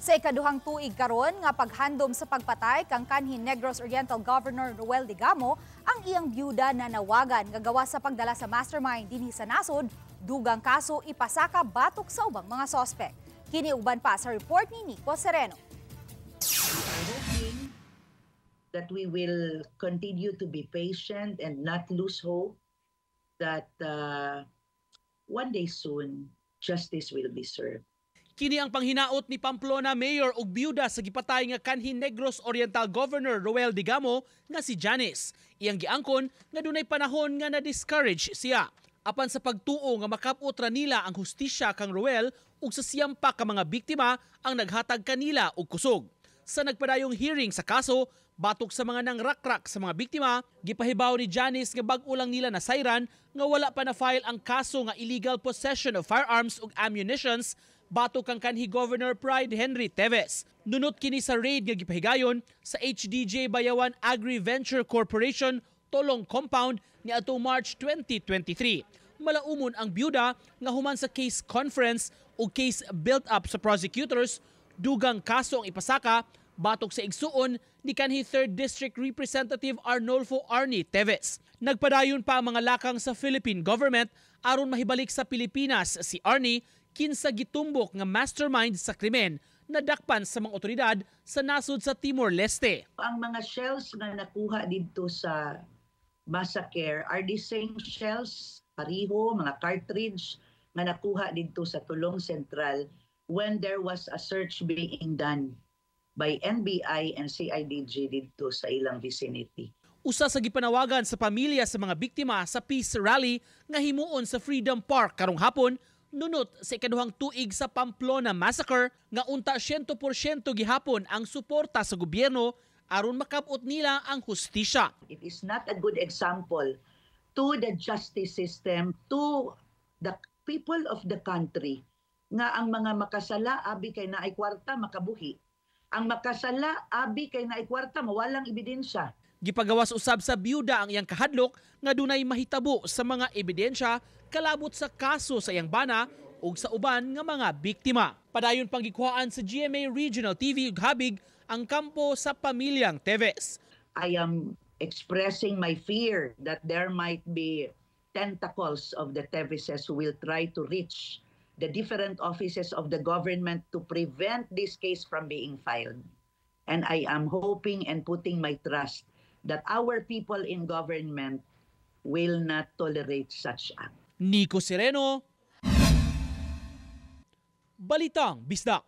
Sa ikaduhang tuig karon nga paghandom sa pagpatay kang kanhi Negros Oriental Governor Roel Digamo, ang iyang byuda na nawagan nga gawas sa pagdala sa mastermind dinhi sa nasod, dugang kaso ipasaka batok sa ubang mga sospek. Kini uban pa sa report ni Nico Sereno. Hoping that we will continue to be patient and not lose hope that one day soon justice will be served. Kini ang panghinaot ni Pamplona Mayor ug byuda sa gipatay nga kanhi Negros Oriental Governor Roel Digamo nga si Janice. Iyang giangkon nga dunay panahon nga na-discourage siya. Apan sa pagtuo nga makap-ot ra nila ang hustisya kang Roel ug sa siyam pa ka mga biktima ang naghatag kanila og kusog. Sa nagpadayong hearing sa kaso, batok sa mga nangrakrak sa mga biktima, gipahibaw ni Janice nga bag-o lang nila na sayran nga wala pa na-file ang kaso nga illegal possession of firearms ug ammunitions batok kang kanhi Governor Pride Henry Teves. Nunot kini sa raid nga gipahigayon sa HDJ Bayawan Agri-Venture Corporation Tolong Compound ni atong March 2023. Malaumon ang byuda nga human sa case conference o case built up sa prosecutors, dugang kaso ang ipasaka batok sa igsuon ni kanhi 3rd District Representative Arnolfo Arnie Teves. Nagpadayon pa ang mga lakang sa Philippine government aron mahibalik sa Pilipinas si Arnie kinsa gitumbok nga mastermind sa krimen na dakpan sa mga otoridad sa nasod sa Timor-Leste. Ang mga shells na nakuha dito sa massacre are the same shells, pariho, mga cartridge na nakuha dito sa Tulong Central when there was a search being done by NBI and CIDG dito sa ilang vicinity. Usa sa gipanawagan sa pamilya sa mga biktima sa peace rally nga himuon sa Freedom Park karong hapon, nunot sa ikaduhang tuig sa Pamplona Massacre nga unta 100% gihapon ang suporta sa gobyerno aron makab-ot nila ang hustisya. It is not a good example to the justice system, to the people of the country, nga ang mga makasala abi kay naay kwarta makabuhi. Ang makasala abi kay naay kwarta mawalang ebidensya. Gipagawas usab sa byuda ang iyang kahadlok nga dunay mahitabo sa mga ebidensya kalabot sa kaso sa iyang bana ug sa uban nga mga biktima. Padayon pang gikuhaan sa GMA Regional TV ug habig ang kampo sa pamilyang Teves. I am expressing my fear that there might be tentacles of the Teveses who will try to reach the different offices of the government to prevent this case from being filed. And I am hoping and putting my trust that our people in government will not tolerate such act. Nico Sereno, Balitang Bisdak.